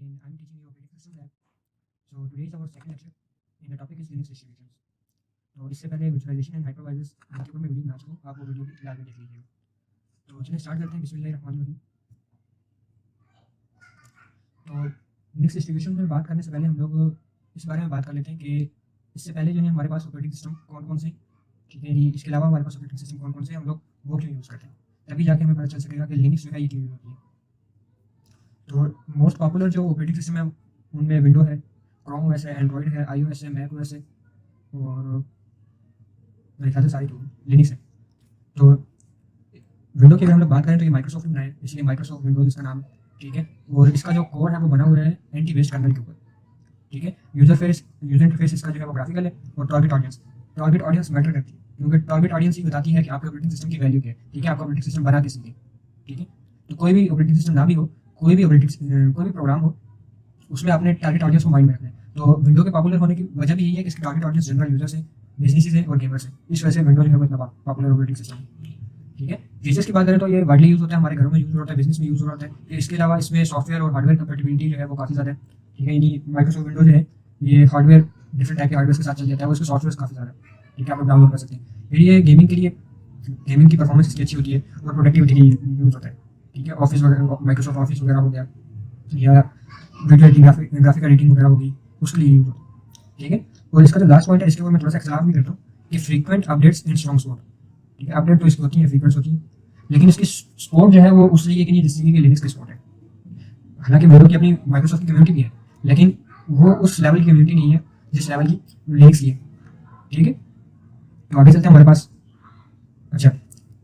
Again, I'm teaching you operating system lab. So today is our second lecture, and the topic is Linux distributions. तो इससे पहले virtualization and hypervisors के ऊपर मैं video बना चुका हूँ, आप वो वीडियो भी लाइव में देख लीजिएगा। तो चलिए स्टार्ट करते हैं। बिस्मिल्लाहिर्रहमानिर्रहीम। तो लिनक्स डिस्ट्रीब्यूशन में बात करने से पहले हम लोग इस बारे में बात कर लेते हैं कि इससे पहले जो है हमारे पास ऑपरेटिंग सिस्टम कौन कौन से, ठीक है जी, इसके अलावा हमारे पास ऑपरेटिंग सिस्टम कौन कौन से हम लोग वो क्यों यूज़ करते हैं, तभी जाके हमें पता चल सकेगा कि लिनक्स जो है ये क्यों यूज़ होती है। तो मोस्ट पॉपुलर जो ऑपरेटिंग सिस्टम है उनमें विंडो है, क्रोम ओएस है, एंड्रॉइड है, iOS है, मैक ओएस है और मेरे ख्याल से सारी तो लिनक्स है। तो विंडो की अगर हम लोग बात करें तो ये माइक्रोसॉफ्ट ने बनाया है, इसलिए माइक्रोसॉफ्ट विंडोज इसका नाम है, ठीक है। और इसका जो कोड है वो बना हुआ है एंटी वेस्ट कर्नल के ऊपर, ठीक है। यूजर इंटरफेस इसका जो है वो ग्राफिकल है और टारगेट ऑडियंस मैटर करती है, क्योंकि टारगेट ऑडियंस ही बताती है कि आपके ऑपरेटिंग सिस्टम की वैल्यू क्या है, ठीक है, आपका ऑपरेटिंग सिस्टम बना किस लिए, ठीक है। तो कोई भी ऑपरेटिंग सिस्टम ना भी हो, कोई भी प्रोग्राम हो, उसमें आपने टारगेट ऑडियंस को माइंड में रखना है। तो विंडो के पॉपुलर होने की वजह भी यही है कि इसकी टारगेट ऑडियंस जनरल यूजर्स है, बिजनेसेस है और गेमर्स है। इस वजह से विंडो जो है इतना पॉपुलर ऑपरेटिंग सिस्टम है, ठीक है। फीचर्स की बात करें तो ये वाइडली यूज होता है, हमारे घरों में यूज होता है, बिजनेस में यूज होता है। फिर इसके अलावा इसमें सॉफ्टवेयर और हार्डवेयर कंपैटिबिलिटी जो है वो काफ़ी ज़्यादा है, ठीक है। यानी माइक्रोसॉफ्ट विंडो जो है ये हार्डवेयर डिफरेंट टाइप के हार्डवेयर के साथ चल जाता है और उसके सॉफ्टवेयर काफ़ी ज़्यादा, ठीक है, आप डाउनलोड कर सकते हैं। फिर ये गेमिंग के लिए, गेमिंग की परफॉर्मेंस इसकी अच्छी होती है और प्रोडक्टिविटी के लिए यूज़ होता है, ठीक है। ऑफिस वगैरह, माइक्रोसॉफ्ट ऑफिस वगैरह हो गया या वीडियो एडिटिंग, ग्राफिक एडिटिंग वगैरह होगी, उसके लिए यूज़ होता है, ठीक है। और इसका जो लास्ट पॉइंट है इसके ऊपर मैं थोड़ा सा एक्सप्लेन भी करता हूँ कि frequent updates in strong support, ठीक है। अपडेट तो इसकी होती है, फ्रीक्वेंट होती है, लेकिन इसकी सपोर्ट जो है वो उस तरीके की नहीं जिस तरीके की लिनक्स की सपोर्ट है। हालांकि विंडो की अपनी माइक्रोसॉफ्ट की कम्युनिटी भी है, लेकिन वो उस लेवल की कम्युनिटी नहीं है जिस लेवल की लिनक्स की है, ठीक है। तो आगे चलते हैं हमारे पास। अच्छा,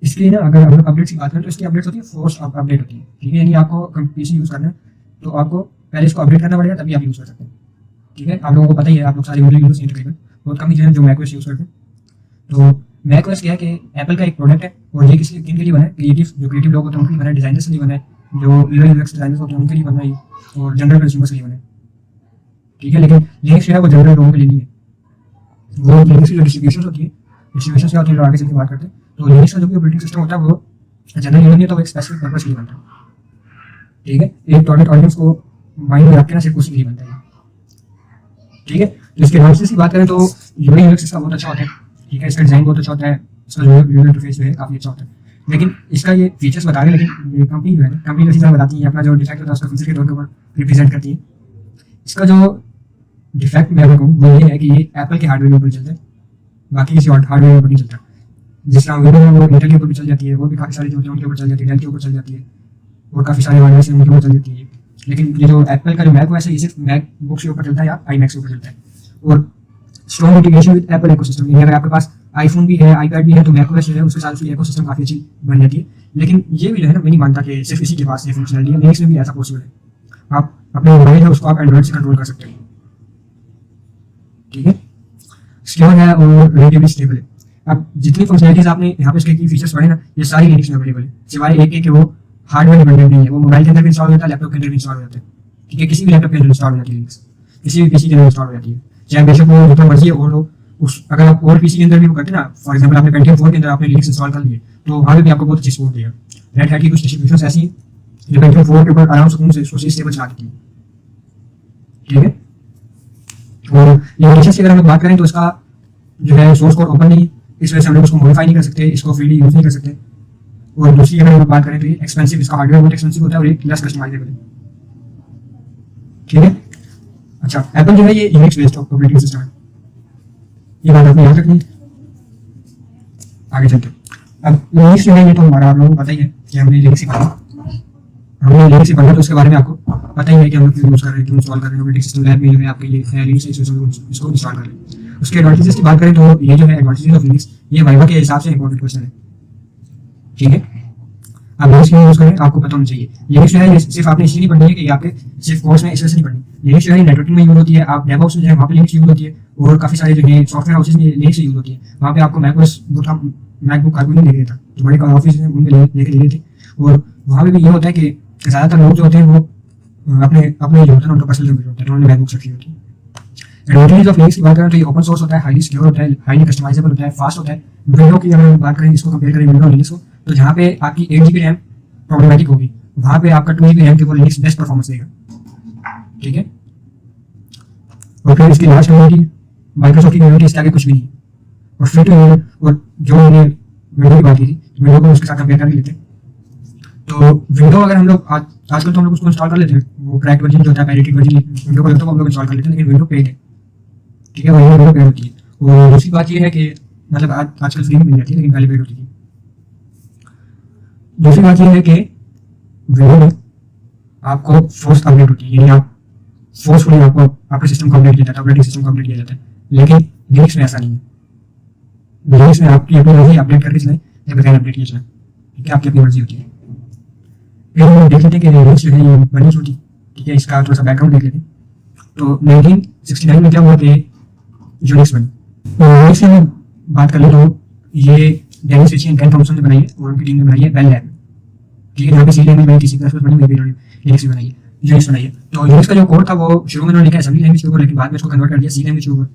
इसके लिए ना अगर हम लोग अपडेट्स की बात करें तो इसकी अपडेट्स होती है, फोर्स अपडेट होती है, ठीक है। यानी आपको पीसी यूज़ करना है तो आपको पहले इसको अपडेट करना पड़ेगा, तभी आप यूज़ कर सकते हैं, ठीक है। आप लोगों को पता ही है, आप लोग सारे विंडो यूज़ नहीं तकरीबन, बहुत कम ही जो है जो मैक ओएस यूज़ करते हैं। तो मैक ओएस क्या है कि एप्पल का एक प्रोडक्ट है और ये किन के लिए बना है, क्रिएटिव लोग होते हैं उनके लिए बना है, डिजाइनर्स के लिए बना है, जो यूएक्स डिजाइनर्स होते हैं उनके लिए बना है और जनरल कंज्यूमर्स के लिए बना है, ठीक है। लेकिन लिनक्स जो है वो जनरल लोगों के लिए नहीं है। वो लिनक्स की जो डिस्ट्रीब्यूशन होती है, डिस्ट्रीब्यूशन क्या होती है, आगे चल के बात करते हैं। तो लिनक्स का जो भी ऑपरेटिंग सिस्टम होता है वो जनरल यूजर नहीं होता, वो एक स्पेसिफिक पर्पस के लिए बनता है, ठीक है। एक टारगेट ऑडियंस को माइंड में रख के ना सिर्फ उसी के लिए बनता है, ठीक है। तो इसके एडवांटेजेस की बात करें तो यूआई यूएक्स इसका बहुत अच्छा होता है, ठीक है। इसका डिजाइन बहुत अच्छा होता है, इसका जो यूजर इंटरफेस जो है काफ़ी अच्छा होता है। लेकिन इसका ये फीचर्स बता रहे हैं, लेकिन ये कंपनी जो है ना, कंपनी को चीज़ें बताती है, अपना जो डिफेक्ट होता है उसका फीचर के तौर के ऊपर रिप्रेजेंट करती है। इसका जो डिफेक्ट मैं कहूँ वो ये है कि ये एप्पल के हार्डवेयर के ऊपर चलता है, बाकी किसी हार्डवेयर के ऊपर नहीं चलता। जिस तरह विंडो है वो इंटेल के ऊपर भी चल जाती है, वो भी काफ़ी सारी जो होती है उनके ऊपर चल जाती है, डेल के ऊपर चल जाती है और काफ़ी सारे हार्डवेयर से उनके ऊपर चल जाती है। लेकिन ये जो एप्पल का जो मैक ओएस है ये सिर्फ मैक बुक्स के ऊपर चलता है या iMacs के ऊपर चलता है। और strong integration with Apple ecosystem, यानी अगर आपके पास आईफोन भी है, आईपैड भी है, तो मैक ओएस जो है उसके साथ उसकी इकोसिस्टम काफ़ी अच्छी बन जाती है। लेकिन ये भी जो है ना, मैं नहीं मानता कि सिर्फ इसी के पास ये फंक्शनलिटी है, लिनक्स में भी ऐसा पॉसिबल है। आप अपने मोबाइल है उसको आप एंड्रॉइड से कंट्रोल कर सकते हैं, ठीक है। सिक्योर है और रिलेटिवली स्टेबल है। अब जितनी फंक्शनलिटीज आपने यहाँ पे इसके की फीचर्स पढ़े ना, ये सारी लिनक्स में अवेलेबल है, सिवाय एक कि वो हार्डवेयर डिपेंडेंट नहीं है, वो मोबाइल के अंदर भी इंस्टॉल हो जाता है, लैपटॉप के अंदर भी इंस्टॉल हो जाता है, ठीक है। किसी भी लैपटॉप के अंदर इंस्टॉल हो जाती है लिनक्स, किसी भी पीसी के अंदर इंस्टॉल हो जाती है, चाहे बेशक वो जितना मर्जी और हो। उस अगर आप और पीसी के अंदर भी वो करते हैं ना, फॉर एग्जाम्पल आपने पेंटियम 4 के अंदर आपने लिनक्स इंस्टॉल कर लिए, तो वहाँ पे भी आपको बहुत अच्छी सपोर्ट देगा। रेड हैट की कुछ डिस्ट्रीब्यूशंस ऐसी हैं जो पेंटियम 4 के ऊपर आराम से स्टेबल चला देती है, ठीक है। और लिमिटेशंस की अगर हम लोग बात करें तो इसका जो है सोर्स कोड ओपन नहीं है, इस वजह से हम लोग उसको मॉडिफाई नहीं कर सकते, इसको फ्रीली यूज नहीं कर सकते। और दूसरी अगर हम लोग बात करें तो ये एक्सपेंसिव, इसका हार्डवेयर बहुत एक्सपेंसिव होता है और ये लेस कस्टमाइजेबल है, ठीक है। अच्छा, एप्पल जो है ये यूनिक्स बेस्ड ऑपरेटिंग सिस्टम है, ये बात आपने याद रखनी है। आगे चलते हैं। अब लिनक्स जो है ये तो हमारा आप लोगों को पता ही है कि हमने लिनक्स ही पढ़ा, तो उसके बारे में आपको पता ही है कि हम लोग क्यों यूज़ कर रहे हैं, क्यों इंस्टॉल कर रहे हैं। ऑपरेटिंग सिस्टम लैब में जो है आपके लिए लिनक्स इसको इंस्टॉल कर रहे हैं। उसके एडवांटेजेस की बात करें तो ये जो है एडवांटेजेस ऑफ लिनक्स, ये वाइवा के हिसाब से इंपॉर्टेंट क्वेश्चन है, ठीक है। आप लिनक्स क्यों यूज़ करें आपको पता होना चाहिए। लिनक्स जो है सिर्फ आपने इसलिए नहीं पढ़नी है कि आपके सिर्फ कोर्स में इस वजह से नहीं पढ़नी। लिनक्स जो है नेटवर्किंग में यूज होती है, आप डेवऑप्स में जो है वहाँ पे लिनक्स यूज होती है और काफ़ी सारे जो है सॉफ्टवेयर हाउसेज में लिनक्स यूज होती है। वहाँ पे आपको मैकबुक हर कोई नहीं लेके देता, जो बड़े ऑफिस में उनमें लेके दे थे। और वहाँ पे भी ये होता है कि ज़्यादातर लोग जो होते हैं वो अपने जो होता है उनका पर्सनल कंप्यूटर होता है, उन्होंने मैकबुक रखी होती है। एडवांटेज ऑफ लिनक्स की बात करें तो ये ओपन सोर्स होता है, हाईली सिक्योर होता है, हाईली कस्टमाइजेबल होता है, फास्ट होता है। विंडो की अगर बात करें, इसको कंपेयर करें विंडो और लिनक्स को, तो जहाँ पे आपकी 8 GB रैम प्रॉब्लमेटिक होगी, वहाँ पे आपका 2 GB रैम के ऊपर लिनक्स बेस्ट परफॉर्मेंस देगा, ठीक है। और फिर इसकी लास्ट कम्युनिटी माइक्रोसॉफ्ट की कम्युनिटी इसके आगे कुछ भी नहीं है। और फ्री टू यूज, और जो मैंने विंडो की बात की थी, विंडो को उसके साथ कंपेयर कर लेते हैं। तो विंडो अगर हम लोग आजकल तो हम लोग उसको इंस्टॉल कर लेते हैं, वो क्रैक्ड वर्जन जो होता है, पैरेटेड वर्जन विंडो को लगता है वो हम लोग इंस्टॉल कर लेते हैं, लेकिन विंडो पेड है, ठीक है, वही विंडो पेड होती है। और दूसरी बात ये है कि मतलब आजकल फ्री में मिल जाती है, लेकिन पहले पेड होती थी। दूसरी बात ये है कि विंडो में आपको फोर्स अपडेट होती है, यानी आप फोर्सफुली आपको आपके सिस्टम को अपडेट किया जाता है, ऑपरेटिंग सिस्टम को अपडेट किया जाता है, लेकिन लिनक्स में ऐसा नहीं है। लिनक्स में आपकी अपनी मर्जी अपडेट करके चलाएं या बगैर अपडेट किए चलाएं, ठीक है, आपकी अपनी मर्जी होती है। फिर हम देख लेते हैं कि लिनक्स जो है ये बनी क्यों थी, ठीक है, इसका थोड़ा सा बैकग्राउंड देख लेते हैं। तो 1969 में क्या हुआ कि यूनिक्स बनी। यूनिक्स की हम बात कर ले तो ये Dennis Ritchie and Ken Thompson ने बनाई है, और उनकी टीम ने बनाई है बेल लैब, ठीक है, जहाँ पे सी लैंग्वेज बनी थी, सी प्लस प्लस बनी, लिनक्स भी बनाई है, यूनिक्स बनाई है। तो यूनिक्स का जो कोड था वो शुरू में उन्होंने लिखा असेंबली लैंग्वेज के ऊपर, लेकिन बाद में इसको कन्वर्ट कर दिया सी लैंग्वेज के ऊपर,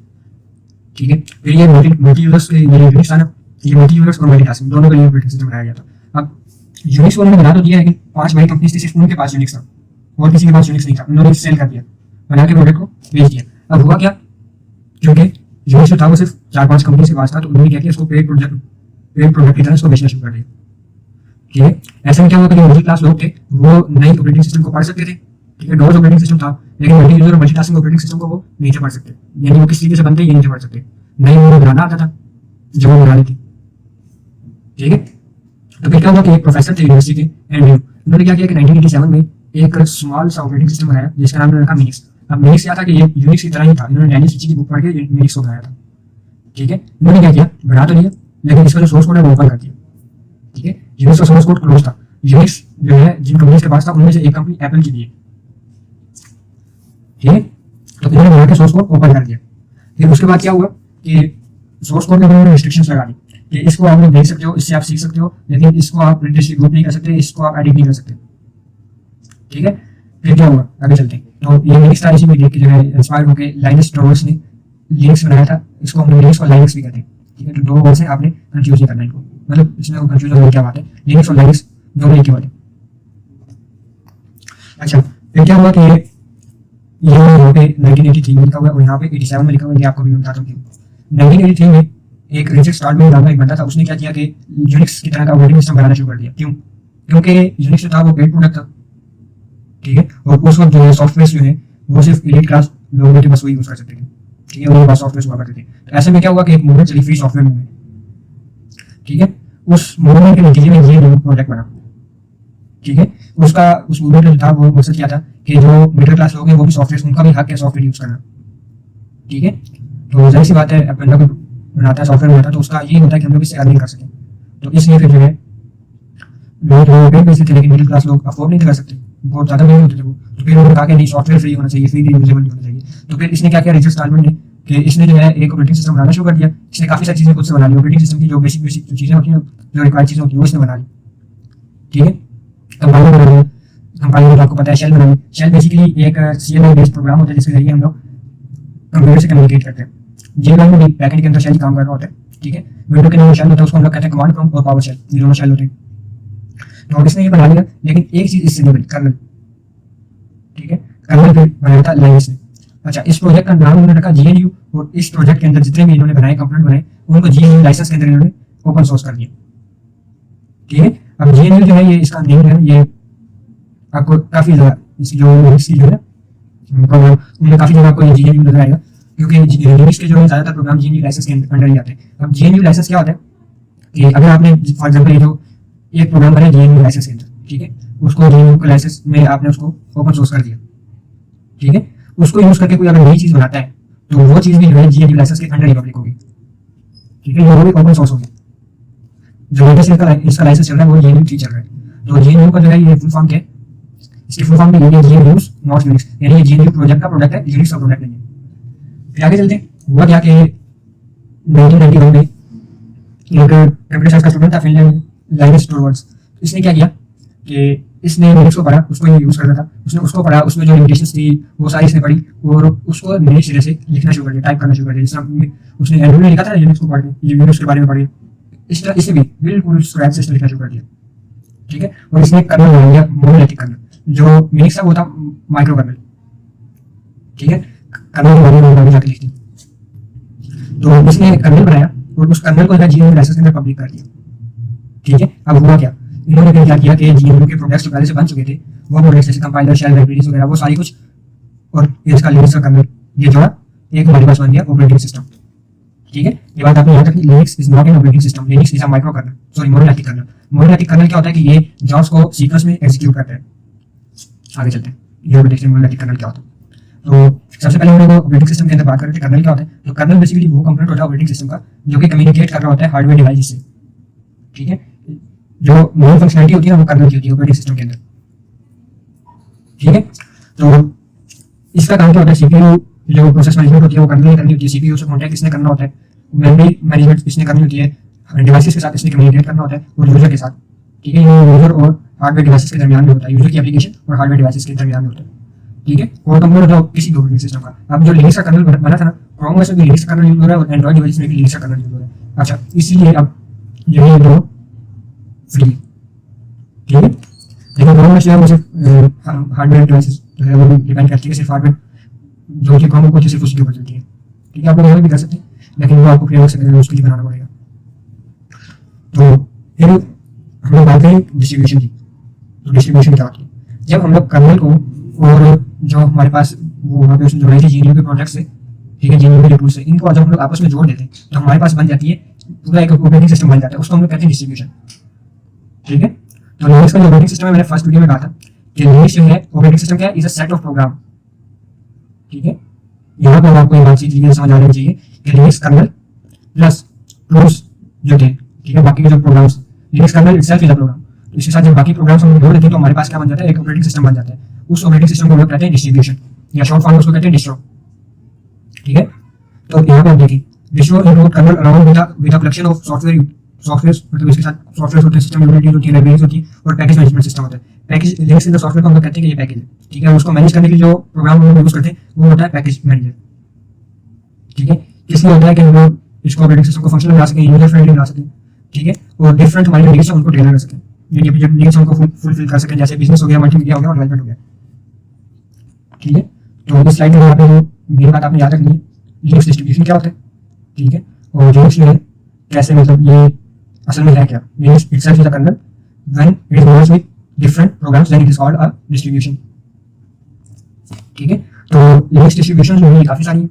ठीक है। फिर ये मल्टी यूजर्स के ये यूनिक्स था ना, ये मल्टी यूजर्स और मल्टीटास्किंग दोनों के लिए ऑपरेटिंग सिस्टम बनाया गया था। अब यूनिक्स को उन्होंने बना तो दिया, लेकिन 5 बड़ी कंपनीज थी, सिर्फ उनके पास यूनिक्स था और किसी के पास यूनिक्स नहीं था, उन्होंने सेल कर दिया, बना के प्रोडक्ट को बेच दिया। अब हुआ क्या, क्योंकि यूनिक्स जो था वो सिर्फ 4-5 कंपनी के पास था, तो उन्होंने क्या किया, उसको पेड प्रोडक्ट की तरह इसको बेचना शुरू कर दिया, ठीक है। ऐसे में क्या हुआ कि जो मिडिल क्लास लोग थे वो नई ऑपरेटिंग सिस्टम को पढ़ सकते थे, ठीक है, डॉस ऑपरेटिंग सिस्टम था, लेकिन मल्टी यूजर और मल्टीटास्किंग ऑपरेटिंग सिस्टम को वो नहीं थे पढ़ सकते, यानी वो किस तरीके से बनते ये नहीं थे पढ़ सकते, नहीं उन्हें बनाना आता था जब वो बना लेते, ठीक है। तो फिर क्या हुआ कि एक प्रोफेसर थे यूनिवर्सिटी के एंड्रयू, उन्होंने क्या किया कि 1987 में एक स्मॉल सा ऑपरेटिंग सिस्टम बनाया जिसका नाम रखा मिनिक्स। अब मिनिक्स क्या था कि ये यूनिक्स की तरह ही था, इन्होंने डेनिस रिची की बुक पढ़ के मिनिक्स को बनाया था, ठीक है। इन्होंने क्या किया, बना तो दिया, लेकिन इसका जो सोर्स कोड है वो ओपन कर दिया, ठीक है। यूनिक्स का सोर्स कोड क्लोज था। यूनिक्स जो है जिन कंपनीज के पास था उनमें से एक कंपनी एप्पल की भी है, ठीक है। तो इन्होंने बना के सोर्स कोड ओपन कर दिया। फिर उसके बाद क्या हुआ कि सोर्स कोड में उन्होंने रिस्ट्रिक्शंस लगा दी कि इसको आप लोग देख सकते हो, इससे आप सीख सकते हो, लेकिन इसको आप डिस्ट्रीब्यूट नहीं कर सकते, इसको आप एडिट नहीं कर सकते, ठीक है। फिर क्या हुआ, आगे चलते हैं। तो ये लिनक्स था, इसी में देख के जो है इंस्पायर होकर लाइनस टॉर्वल्ड्स ने लिनक्स बनाया था, इसको हम लिनक्स को लाइनक्स भी कहते हैं, ठीक है। तो दो वर्ड से आपने कंफ्यूज नहीं करना इनको, मतलब इसमें वो कंफ्यूज होने की क्या बात है, लिनक्स और लाइनक्स दोनों एक ही बात है। अच्छा, फिर क्या हुआ कि ये यहाँ पे 1983 में लिखा हुआ है और यहाँ पे 87 में लिखा हुआ है, ये आपको भी मैं बताता हूँ। 1983 में एक रिचर्ड स्टालमैन नाम का एक बंदा था, उसने क्या किया कि यूनिक्स की तरह का ऑपरेटिंग सिस्टम बनाना शुरू कर दिया। क्यों? क्योंकि यूनिक्स जो था वो पेड प्रोडक्ट था, ठीक है, और उस वक्त जो है सॉफ्टवेयर जो है वो सिर्फ एलीट क्लास लोगों के बस वही यूज कर सकते थे, ठीक है, उनके पास सॉफ्टवेयर हुआ करते थे। तो ऐसे में क्या हुआ कि एक मूवमेंट चली, फ्री सॉफ्टवेयर मूवमेंट, ठीक है। उस मूवमेंट के नतीजे में ये प्रोजेक्ट बना, ठीक है। उसका उस मूवमेंट जो था वो मकसद क्या था कि जो मिडिल क्लास लोग हैं वो भी सॉफ्टवेयर, उनका भी हक है सॉफ्टवेयर यूज करना, ठीक है। तो जाहिर सी बात है, अब बंदा कोई बनाता है सॉफ्टवेयर बनाता है तो उसका ये होता है कि हम लोग इससे अर्निंग कर सकें। तो इसलिए फिर जो है लोग पेड बेचते थे, लेकिन मिडिल क्लास लोग अफोर्ड नहीं कर सकते, बहुत ज़्यादा महंगे होते थे वो। तो फिर उन्होंने कहा कि नहीं, सॉफ्टवेयर फ्री होना चाहिए, फ्री यूजेबल होना चाहिए। तो फिर इसने क्या किया, रिचर्ड स्टालमैन ने, कि इसने जो है एक ऑपरेटिंग सिस्टम बनाना शुरू कर दिया। इसने काफ़ी सारी चीज़ें खुद से बना ली, ऑपरेटिंग सिस्टम की जो बेसिक जो चीज़ें होती हैं, जो रिक्वायर्ड चीज़ें होती हैं वो इसने बना ली, ठीक है। कंपाइलर बना लिया, कंपाइलर आपको पता है, शेल बना ली। शेल बेसिकली एक CLI बेस्ड प्रोग्राम होता है जिसके जरिए हम लोग कंप्यूटर से कम्युनिकेट करते हैं। GUI में भी बैकएंड के अंदर शेल काम कर रहा होता है, ठीक है। विंडो के अंदर शेल होता है, उसको हम लोग कहते हैं कमांड प्रॉम्प्ट और पावर शेल, ये दोनों शेल होते हैं। तो इसने ये बना लिया, लेकिन एक चीज इससे नहीं बनी, कर्नल, ठीक है। कर्नल फिर बनाया था लाइनस ने। अच्छा, इस प्रोजेक्ट का नाम उन्होंने रखा GNU, और इस प्रोजेक्ट के अंदर जितने भी इन्होंने बनाए कंपोनेंट बनाए उनको GNU लाइसेंस के अंदर इन्होंने ओपन सोर्स कर दिया, ठीक है। अब GNU जो है ये इसका नेम है, ये आपको काफी ज्यादा इसकी जो इसकी जो है प्रोग्राम उनमें काफी जगह आपको ये GNU नजर आएगा, क्योंकि लिनक्स के जो है ज्यादातर प्रोग्राम GNU लाइसेंस के अंडर ही आते हैं। अब GNU लाइसेंस क्या होता है कि अगर आपने फॉर एग्जांपल ये जो एक प्रोग्राम बनाया GNU लाइसेंस के अंदर, ठीक है, उसको GNU के लाइसेंस में आपने उसको ओपन सोर्स कर दिया, ठीक है। उसको यूज करके कोई अगर नई चीज बनाता है तो वो चीज भी जो है GNU लाइसेंस के अंडर ही पब्लिक होगी, ठीक है, वो भी ओपन सोर्स होगी। जो लेटेस्ट इसका लाइसेंस चल रहा है वो GNU 3 चल रहा है। तो GNU का जो है ये फुल फॉर्म क्या है, इसकी फुल फॉर्म भी ये GNU नॉट यूनिक्स, यानी ये GNU प्रोजेक्ट का प्रोडक्ट है, यूनिक्स का प्रोडक्ट नहीं है। फिर आगे चलते हैं, हुआ क्या कि 1991 में एक कंप्यूटर साइंस का स्टूडेंट था फिनलैंड में, लाइनस टॉर्वल्ड्स। इसने क्या किया कि इसने लिनक्स को पढ़ा, उसको यूज करता था, उसने उसको पढ़ा, उसमें जो लिमिटेशंस थी वो सारी इसने पढ़ी और उसको नए सिरे से लिखना शुरू कर दिया, टाइप करना शुरू कर दिया। जिस उसने एंड्रॉइड में लिखा था लिनक्स को पढ़ के, लिनक्स के बारे में पढ़ी, इस तरह इसे भी बिल्कुल स्क्रैच से लिखना शुरू कर दिया, ठीक है। और इसने कर्नल बना लिया, मोनोलिथिक कर्नल। जो लिनक्स था वो था माइक्रो कर्नल, ठीक है, कर्नल के बारे में आगे जाके लिखते हैं। तो इसने कर्नल बनाया और उस कर्नल को जीएनयू लाइसेंस के अंदर पब्लिक कर दिया। ठीक है, अब हुआ क्या, इन्होंने क्या किया कि जीएनयू के प्रोडक्ट्स जो पहले से बन चुके थे वो प्रोडक्ट्स जैसे कंपाइलर, शेल, लाइब्रेरीज वगैरह वो सारी कुछ, और इसका लिनक्स का कर्नल ये जोड़ा, एक हमारे पास बन गया ऑपरेटिंग सिस्टम। ठीक है, ये बात आपने याद रखनी, Linux is not an operating system, Linux is a micro kernel, sorry monolithic kernel. Monolithic kernel क्या होता है कि ये जॉब्स को सीक्वेंस में एग्जीक्यूट करता है। आगे चलते हैं, ये देखते हैं मोनोलिथिक कर्नल क्या होता है। तो सबसे पहले हम लोग ऑपरेटिंग सिस्टम के अंदर बात करते हैं कर्नल क्या होता है। तो कर्नल बेसिकली वो कंपोनेंट होता है ऑपरेटिंग सिस्टम का जो कि कम्युनिकेट कर रहा होता है हार्डवेयर डिवाइस से। ठीक है, जो मेन फंक्शनलिटी होती है वो कर्नल की होती है ऑपरेटिंग सिस्टम के अंदर। ठीक है, तो इसका काम क्या होता है, सीपीयू जो प्रोसेस मैनेजमेंट होती है वो कर्नल ने करनी होती है, सीपीयू से कॉन्टैक्ट इसने करना होता है, मेमोरी मैनेजमेंट इसने करनी होती है, डिवाइसेस के साथ इसने कम्युनिकेट करना होता है और यूजर के साथ। ठीक है, ये यूजर और हार्डवेयर डिवाइसेस के दरमियान में होता है, यूजर की एप्लीकेशन और हार्डवेयर डिवाइसेस के दरमियान में होता है। ठीक है, और कंपोनेंट होता है किसी भी ऑपरेटिंग सिस्टम का। अब जो लिनक्स का कर्नल बना था ना, क्रोम में से भी लिनक्स का कर्नल यूज हो रहा है और एंड्रॉइड डिवाइस में भी लिनक्स का कर्नल यूज हो रहा है। अच्छा, इसीलिए अब ये दो फ्री। ठीक है, लेकिन क्रोम में से मुझे हार्डवेयर डिवाइसेस जो है वो भी डिपेंड करती है, सिर्फ हार्डवेयर जो कि क्रोम को सिर्फ उसके ऊपर चलती है। ठीक है, आप लोग भी कर सकते हैं लेकिन वो आपको प्रयोग से उसके लिए बनाना पड़ेगा। तो फिर हम लोग बात करें डिस्ट्रीब्यूशन की। तो डिस्ट्रीब्यूशन क्या होती है, जब हम लोग कर्नल को और जो हमारे पास वो वहाँ पे उसने जोड़ी थी जीएनयू के प्रोडक्ट से, ठीक है, जीएनयू के टूल से, इनको जब हम लोग आपस में जोड़ देते हैं तो हमारे पास बन जाती है पूरा एक ऑपरेटिंग सिस्टम बन जाता है, उसको हम लोग कहते हैं डिस्ट्रीब्यूशन। ठीक है, तो लिनक्स का जो ऑपरेटिंग सिस्टम है, मैंने फर्स्ट वीडियो में कहा था कि लिनक्स जो है ऑपरेटिंग सिस्टम क्या है, is a set of program. ठीक है, यहाँ पर आपको एक बातचीत समझ आ जानी चाहिए कि लिनक्स कर्नल प्लस टूल्स जो थे, ठीक है, बाकी के जो programs, Linux kernel itself is a program, तो इसके साथ जब बाकी प्रोग्राम्स हम जोड़ देते हैं तो हमारे पास क्या बन जाता है, एक ऑपरेटिंग सिस्टम बन जाता है। उस ऑपरेटिंग सिस्टम को हम लोग कहते हैं डिस्ट्रीब्यूशन, या शॉर्ट फॉर्म उसको कहते हैं डिस्ट्रो। ठीक है, तो यहाँ पे आप देखिए, distro include kernel around with a collection of software, मतलब इसके साथ सॉफ्टवेयर होते हैं, सिस्टम यूटिलिटीज होती है, लाइब्रेरीज होती है और पैकेज मैनेजमेंट सिस्टम होता है। Package Linux in the software को हम लोग कहते हैं कि ये पैकेज है। ठीक है, उसको मैनेज करने के लिए जो प्रोग्राम हम लोग यूज करते हैं वो होता है पैकेज मैनेजर। ठीक है, इसलिए होता है कि हम लोग इसको ऑपरेटिंग सिस्टम को फंक्शनल बना सकें, यूजर फ्रेंडली बना सकें। ठीक है, और डिफरेंट हमारे नीड्स हैं उनको टेलर कर सकें, नीड्स उनको फुलफिल कर सकें, जैसे बिजनेस हो गया, मल्टीमीडिया हो गया और डेवलपमेंट हो गया। ठीक है, तो इस स्लाइड में यहाँ पे मेरी बात आपने याद रखनी है, लिनक्स डिस्ट्रीब्यूशन क्या होता है। ठीक है, और लिनक्स जो है कैसे, मतलब ये असल में है क्या, Linux itself is a kernel when it is used with different programs then it is called a distribution. ठीक है, तो लिनक्स डिस्ट्रीब्यूशन जो है काफी सारी है,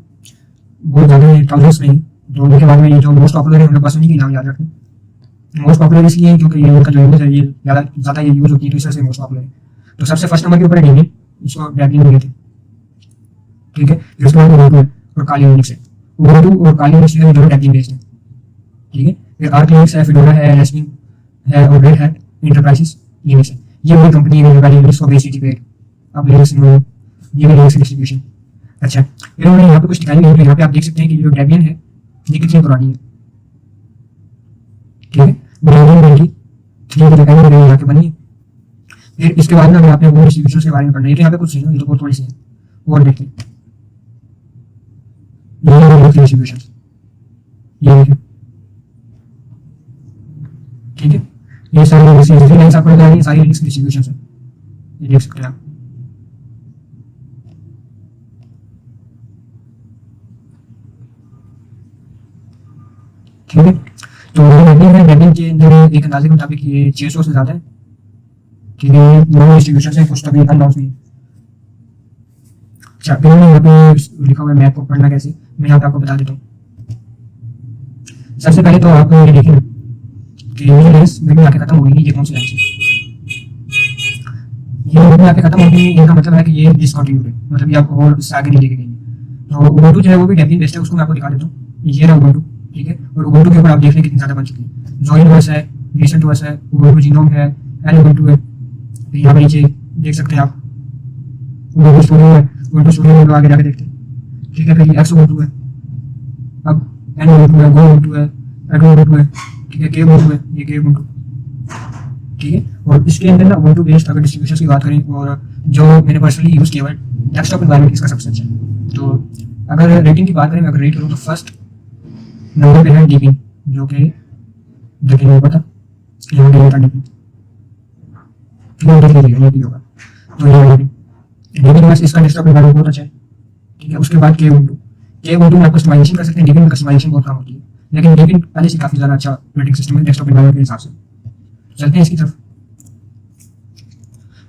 बहुत ज़्यादा है, थाउजेंड्स में। तो उनके बाद में ये जो मोस्ट पॉपुलर है हम लोग बस उन्हीं के नाम याद रखें। मोस्ट पॉपुलर इसलिए है क्योंकि ये उनका जो यूज है ये ज़्यादा ये यूज होती है, तो इस वजह से मोस्ट पॉपुलर है। तो सबसे फर्स्ट नंबर के ऊपर है डेबियन, इसको डेबियन कहते हैं। ठीक है, जिसके बाद उबुंटू है और काली यूनिक्स है। उबुंटू और काली यूनिक्स जो है दोनों डेबियन बेस्ड है। ठीक है, फिर आर्क लिनक्स है, फिडोरा है, एसविन है और रेड है, इंटरप्राइजेस लिनक्स है। ये वही कंपनी है जो लिनक्स को बेची थी पे। अब लिनक्स ये भी लिनक्स डिस्ट्रीब्यूशन। अच्छा, फिर उन्होंने यहाँ पे कुछ दिखाई नहीं है, तो यहाँ पे आप देख सकते हैं कि जो डेबियन है ये कितनी पुरानी है। ठीक है, 1993 की दिखाई नहीं यहाँ पे बनी है। फिर इसके बाद में अगर आपने वो डिस्ट्रीब्यूशन के बारे में पढ़ना है तो यहाँ पे कुछ चीज़, ये तो बहुत थोड़ी सी है, और देखते हैं डिस्ट्रीब्यूशन, ये देखिए। ठीक है, ये सारी लाइन्स आपको बताएंगे, सारी लिनक्स डिस्ट्रीब्यूशन है, ये देख सकते हैं आप। ठीक है, तो डेबियन के अंदर एक अंदाजे के मुताबिक ये 600 से ज़्यादा है। ठीक है, नौ डिस्ट्रीब्यूशन है, कुछ तभी अनलॉन्च नहीं है। अच्छा, फिर यहाँ पे लिखा हुआ है मैप को पढ़ना कैसे, मैं यहाँ पे आपको बता देता हूँ। सबसे पहले तो आप ये देखें कि ये लेंस में आके खत्म होगी, ये कौन सी लाइन से ये में आके खत्म होगी, इनका मतलब है कि ये डिसकंटिन्यूड है, मतलब ये आपको और आगे नहीं लेके गई। तो उबुंटू जो है वो भी डेबियन बेस्ड है, उसको मैं आपको दिखा देता हूँ। ये रहा उबुंटू। ठीक है, और उबुंटू के ऊपर आप देख लें कितनी ज़्यादा बन चुकी है। जोइन वर्स है, रिसेंट वर्स है, उबुंटू जीनोम है, एल उबुंटू है। फिर यहाँ पर नीचे देख सकते हैं आप उबुंटू स्टूडियो है, उबुंटू स्टूडियो में आगे जाके देखते हैं। ठीक है, फिर ये एक्स उबुंटू है, अब एन उबुंटू है, गो उबुंटू है, एडो उबुंटू है। ठीक है, के उबुंटू है, ये के उबुंटू। ठीक है, और इसके अंदर ना उबुंटू बेस्ड अगर डिस्ट्रीब्यूशन की बात करें और जो मैंने पर्सनली यूज़ किया हुआ है, डेस्कटॉप एनवायरनमेंट इसका सबसे अच्छा है। तो अगर रेटिंग की बात करें, अगर रेट करूँ तो फर्स्ट नंबर पे है डीपी, जो कि देखिए नहीं पता यहाँ पे होता डीपी, ये भी होगा। तो ये डीपी बस इसका डेस्कटॉप एनवायरनमेंट बहुत अच्छा है। ठीक है। उसके बाद के उबंटू में आप कस्टमाइजेशन कर सकते हैं। डेबियन में कस्टमाइजेशन बहुत कम होती है, लेकिन डेबियन पहले से काफ़ी ज़्यादा अच्छा ऑपरेटिंग सिस्टम है डेस्कटॉप एनवायरनमेंट के हिसाब से। चलते हैं इसकी तरफ।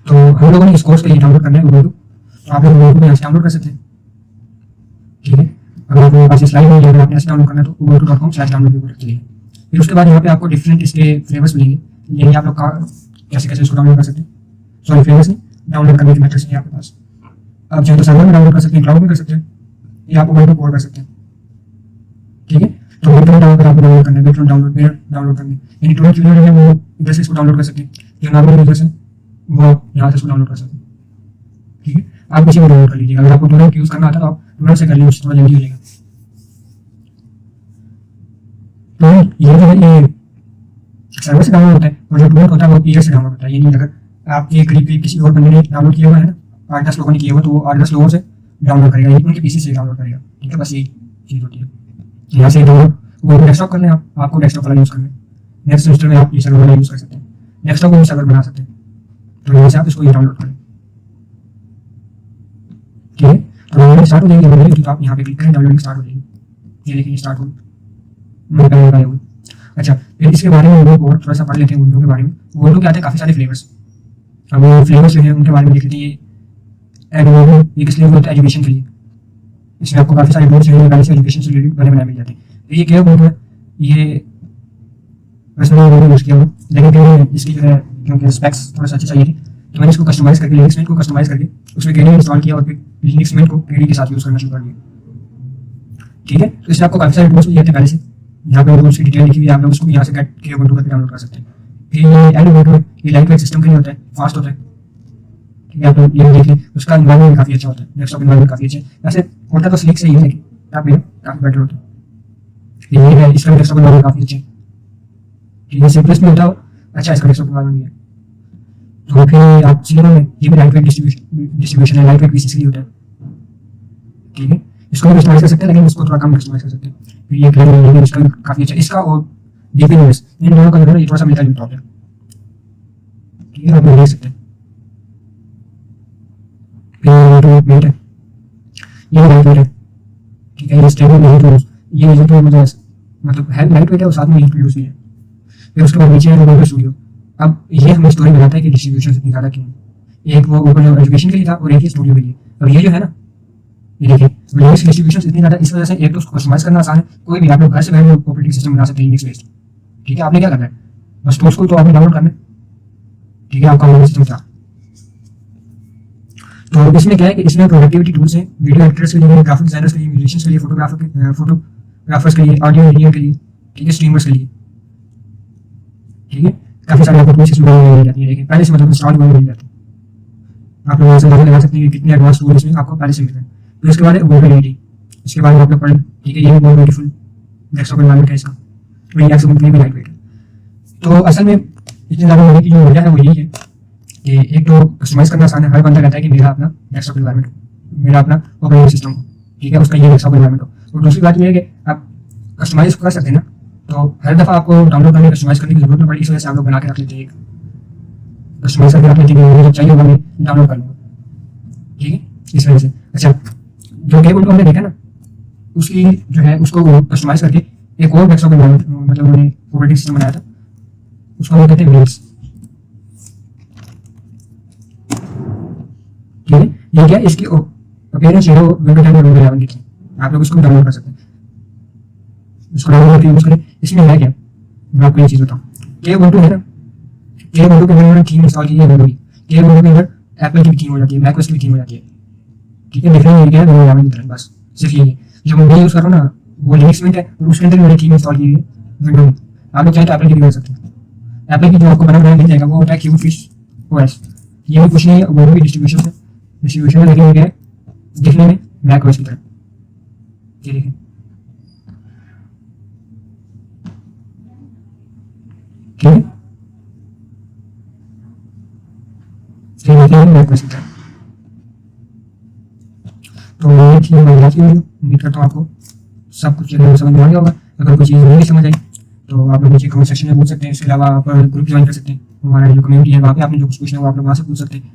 तो हम लोगों ने इस कोर्स के लिए डाउनलोड करना है उबंटू, तो आप लोग उबंटू में यहाँ से डाउनलोड कर सकते हैं। ठीक है, अगर आपको पास स्लाइड में अगर आपने ऐसे डाउनलोड करना है तो ubuntu.com/download के ऊपर चलिए। फिर उसके बाद यहाँ पे आपको डिफरेंट इसके फ्लेवर्स मिलेंगे, ये आप लोग कैसे कैसे इसको डाउनलोड कर सकते हैं। सॉरी, फ्लेवर्स नहीं, डाउनलोड करने के मेथड्स हैं आपके पास। आप चाहे तो सर्वर में डाउनलोड कर सकते हैं, क्लाउड में कर सकते हैं, या आप उबंटू कोड कर सकते हैं। ठीक है, तो बिल्कुल डाउनलोड करना है, बिल्कुल डाउनलोड करनी है, यानी टूल यूजर है वो इधर से इसको डाउनलोड कर सकते हैं, जो नॉर्मल यूजर है वो यहाँ से इसको डाउनलोड कर सकते हैं। ठीक है, आप किसी को डाउनलोड कर लीजिएगा। अगर आपको टूल यूज करना आता है तो आप टूल से कर लीजिए, उससे थोड़ा जल्दी हो जाएगा। तो ये जो है ये सर्वर से डाउनलोड होता है, और जो टूल होता है वो पीयर से डाउनलोड होता है। यानी अगर आपके करीब किसी और बंदे ने डाउनलोड किया हुआ है ना, 8-10 लोगों ने किया हुआ, तो वो 8-10 लोगों से डाउनलोड करेगा, यानी उनके पीसी से डाउनलोड करेगा। ठीक है, बस यही चीज़ होती है। यहाँ से डाउनलोड वो डेस्कटॉप कर लें, आपको डेस्कटॉप वाला यूज़ करना है। नेक्स्ट सेमेस्टर में आप ये सर्वर वाला यूज़ कर सकते हैं, डेस्कटॉप को भी सर्वर बना सकते हैं। तो यहाँ से आप इसको ये डाउनलोड करें। ठीक है, तो डाउनलोडिंग स्टार्ट हो जाएगी, तो आप यहाँ पे क्लिक करें, डाउनलोडिंग स्टार्ट हो जाएगी। ये देखिए स्टार्ट हो गई। अच्छा, फिर इसके बारे में हम लोग और थोड़ा सा पढ़ लेते हैं उबंटू के बारे में। उबंटू के आते हैं काफ़ी सारे फ्लेवर्स। अब वो फ्लेवर्स जो है उनके बारे में देख लेते हैं। ये किस लिए होता है? एजुकेशन के लिए। इसमें आपको काफ़ी सारे बोर्ड्स हैं, से एजुकेशन से रिलेटेड बने बनाए मिल जाते हैं। तो ये क्या बोर्ड है, ये पर्सनल यूज़ किया हुआ, लेकिन इसकी जो है क्योंकि स्पेक्स थोड़ा सा अच्छी चाहिए थी, तो मैंने इसको कस्टमाइज़ करके लिनक्स मिंट को कस्टमाइज़ करके उसमें केडी इंस्टॉल किया, और फिर लिनक्स मिंट को केडी के साथ यूज़ करना शुरू कर दिया। ठीक है, तो इससे आपको काफ़ी सारे टूल्स मिल जाते हैं पहले से। यहाँ पे टूल्स की डिटेल लिखी हुई है, आप लोग उसको यहाँ से गेट के उबंटू करके डाउनलोड कर सकते हैं। फिर ये एड उबंटू है, ये लाइट वेट सिस्टम के लिए होता है, फास्ट होता है। ठीक है, आप लोग ये देख लें, उसका इन्वायरमेंट काफ़ी अच्छा होता है, डेस्कटॉप इन्वायरमेंट काफ़ी अच्छा है। वैसे होता तो स्लिक से ही है, लेकिन काफ़ी बेटर होता है। ये है, इसका डेस्कटॉप इन्वायरमेंट काफ़ी अच्छा है। ठीक है, सिंपलेस्ट भी होता है, अच्छा इसका डेस्कटॉप इन्वायरमेंट भी है। तो फिर आप सीनो में ये भी लाइट वेट डिस्ट्रीब्यूशन है, लाइट वेट पीसी के लिए होता है। ठीक है, इसको भी कस्टमाइज कर सकते हैं, लेकिन इसको थोड़ा कम कस्टमाइज कर सकते हैं। फिर ये क्लियर इसका भी काफ़ी अच्छा, इसका और डीपीएस इन दोनों का जो है ये थोड़ा सा मिलता जुलता है। ठीक है, आप देख सकते हैं। फिर है, ये लाइट वेट है। ठीक है, ये स्टेबल नहीं टूल्स, ये जो मुझे मतलब है लाइट वेट है और साथ में टूल्स भी है। फिर उसके बाद नीचे है उबंटू स्टूडियो। अब ये हमें स्टोरी बताता है कि डिस्ट्रीब्यूशन इतनी ज़्यादा क्यों। एक वो ऊपर एजुकेशन के लिए था और एक ही स्टूडियो के लिए। अब ये जो है ना, ये देखिए लिनक्स डिस्ट्रीब्यूशन इतनी ज़्यादा, इस वजह से एक तो उसको कस्टमाइज करना आसान है, कोई भी आप लोग घर से बैठे ऑपरेटिंग सिस्टम बना सकते हैं लिनक्स बेस्ड। ठीक है, आपने क्या करना है, बस टूल्स को तो आपने डाउनलोड करना है। ठीक है, आपका ऑपरेटिंग सिस्टम क्या। तो इसमें क्या है कि इसमें प्रोडक्टिविटी टूल्स हैं, वीडियो एडिटर्स के लिए, ग्राफिक डिजाइनर्स के लिए, म्यूजिशियंस के लिए, फोटोग्राफर्स के लिए, ऑडियो इंजीनियर के लिए, ठीक है, स्ट्रीमर्स के लिए। ठीक है, काफ़ी सारे आपको टूल्स इसमें मिल जाती है, लेकिन पहले से मतलब इंस्टॉल मिल जाती है। आप लोग ऐसे लगा सकते हैं कि कितने एडवांस टूल इसमें आपको पहले से मिल रहे हैं। फिर उसके बाद वोबिलिटी, इसके बारे में आप लोग पढ़ें। ठीक है, ये भी बहुत ब्यूटीफुल डेस्कटॉप एनवायरनमेंट है इसका, वही एक्स कंपनी भी लाइट वेट है। तो असल में इतनी ज़्यादा होने की जो वजह है वो यही है कि एक तो कस्टमाइज करना आसान है, हर बंदा कहता है कि मेरा अपना डेस्कटॉप एनवायरनमेंट, मेरा अपना ऑपरेटिंग सिस्टम हो, ठीक है, उसका ये डेस्कटॉप एनवायरनमेंट हो। और दूसरी बात ये है कि आप कस्टमाइज कर सकते हैं ना, तो हर दफ़ा आपको डाउनलोड करने कस्टमाइज करने की जरूरत नहीं पड़ी, इस वजह से आप लोग बना के रख लेते हैं, कस्टमाइज करके रख लेते हैं, मुझे चाहिए होगा मैं डाउनलोड कर लूँगा। ठीक है, इस वजह से। अच्छा, जो केबल को हमने देखा ना, उसकी जो है उसको कस्टमाइज करके एक और डेस्कटॉप एनवायरनमेंट मतलब उन्होंने ऑपरेटिंग सिस्टम बनाया था, उसको हम कहते हैं विंडोज। ठीक है, ये क्या इसकी अपीयरेंस है विंडो 10 और विंडो 11 की, आप लोग इसको डाउनलोड कर सकते हैं, इसको डाउनलोड करके यूज करें। इसमें है क्या, मैं आपको ये चीज़ बताऊँ, केबल है ना, केबल के अंदर उन्होंने थीम इंस्टॉल की है विंडो की, केबल के अंदर एप्पल की भी थीम हो जाती है, मैकओएस की भी थीम हो जाती है। ठीक है, डिफरेंट ये है विंडो 11 की तरह, बस सिर्फ ये जो मैं यूज़ कर रहा हूँ ना वो लिनक्स मिंट है, और उसके अंदर मैंने थीम इंस्टॉल की है विंडो में। आप लोग चाहें तो एप्पल की भी कर सकते हैं, एप्पल की जो आपको बना मिल जाएगा वो होता है क्यूबफिश ओएस। ये भी कुछ नहीं है, वो भी डिस्ट्रीब्यूशन है, लेकिन ये है दिखने में मैकओएस की तरह। ये देखें, ठीक है, मैकओएस की तरह। तो ये थी हमारी आज की वीडियो, उम्मीद करता हूँ आपको सब कुछ समझ में आ गया होगा। अगर कोई चीज़ नहीं समझ आई तो आप लोग नीचे कमेंट सेक्शन में पूछ सकते हैं। इसके अलावा आप ग्रुप ज्वाइन कर सकते हैं, हमारा जो कम्युनिटी है वहाँ पे आपने जो कुछ पूछना है वो आप लोग वहाँ से पूछ सकते हैं।